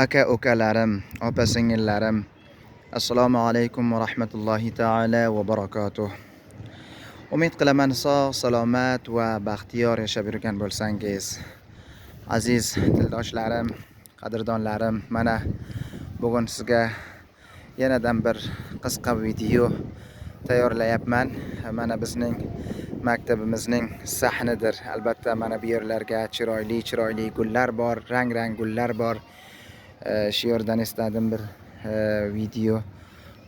Aka ukalarim, opa singillarim, assalomu alaykum va rahmatullohi taala va barakatuh. Umid qilaman sog', salomat va baxtiyor yashab yurgan bo'lsangiz. Aziz tildoshlarim, qadrdonlarim, mana bugun sizga yanadan bir qisqa video tayyorlayapman. Mana bizning maktabimizning sahnidir. Albatta mana bu yerlarga chiroyli gullar bor, rang gullar bor. Shu yerdan istadim bir video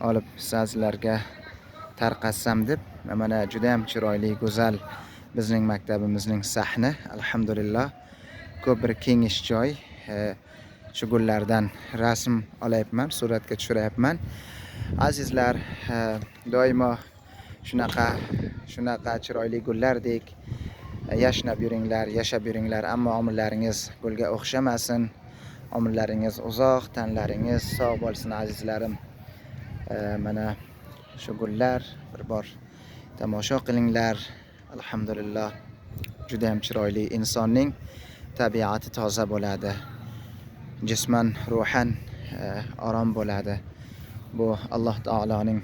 olib sizlarga tarqatsam deb. Mana juda ham chiroyli, go'zal bizning maktabimizning sahni. Alhamdulillah. Ko'p bir kengish joy. Shu gullardan rasm olayapman, suratga tushiryapman. Azizlar, doimo shunaqa chiroyli gullardek yashnab yuringlar, yashab yuringlar, ammo omillaringiz gulga o'xshamasin. Omillaringiz uzoq, tanlaringiz sog' bo'lsin azizlarim. Mana shu gullar bir bor tomosha qilinglar. Alhamdulillah. Juda ham chiroyli, insonning tabiati toza bo'ladi. Jisman, ruhan orom bo'ladi. Bu Alloh taoloning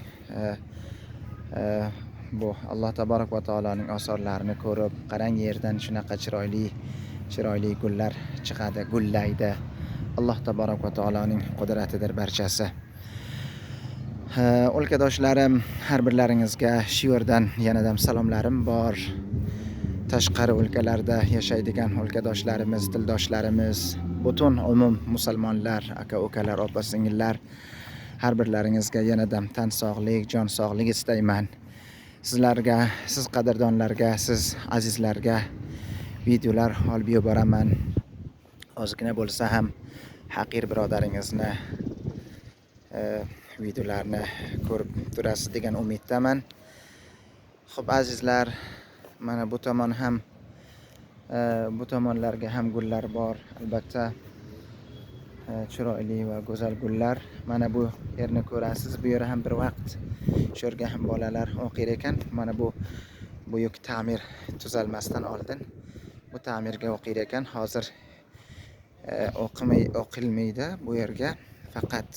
bu Alloh taborak va taoloning osorlarini ko'rib, qarang, yerdan shunaqa chiroyli gullar chiqadi, gullaydi. Alloh taborak va taoloning qudratidir barchasi. O'lkadoshlarim, har birlaringizga shu yerdan yanadam salomlarim bor. Tashqari o'lkalarda yashaydigan o'lkadoshlarimiz, tildoshlarimiz, butun umum musulmonlar, aka ukalar, opa singillar, har birlaringizga yanadam tan sog'lik, jon sog'lik istayman. Sizlarga, siz qadrdonlarga, siz azizlarga videolar olib boraman. Ozgina bo'lsa ham haqir birodaringizni videolarni ko'rib turasiz degan umiddaman. Xo'p azizlar, mana bu tomon ham bu tomonlarga ham gullar bor. Albatta chiroyli va go'zal gullar. Mana bu yerni ko'rasiz. Bu yer ham bir vaqt shu yerga ham bolalar o'qir ekan. Mana bu buyuk ta'mir tuzalmasdan oldin bu ta'mirga o'qir ekan. Hozir o'qilmaydi bu yerga. Faqat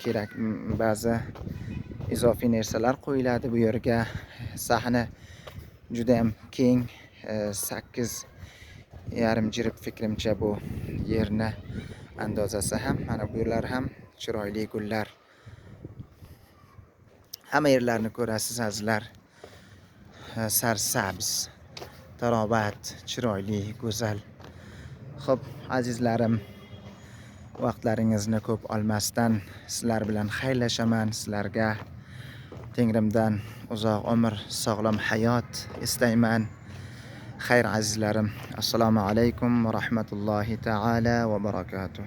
kerak ba'zi izofiy narsalar qo'yiladi bu yerga. Sahna juda ham keng, 8,5 jirib fikrimcha bu yerni andozasi ham. Mana bu yerlar ham chiroyli gullar. Hamma yerlarni ko'rasiz azizlar. Sarsabz, tarobat, chiroyli, go'zal. Xo'p azizlarim, vaqtlaringizni ko'p olmasdan sizlar bilan xayrlashaman. Sizlarga Tengrimdan uzoq umr, sog'lom hayot istayman. Xayr azizlarim. Assalomu alaykum va rahmatullohi taala va barakatuh.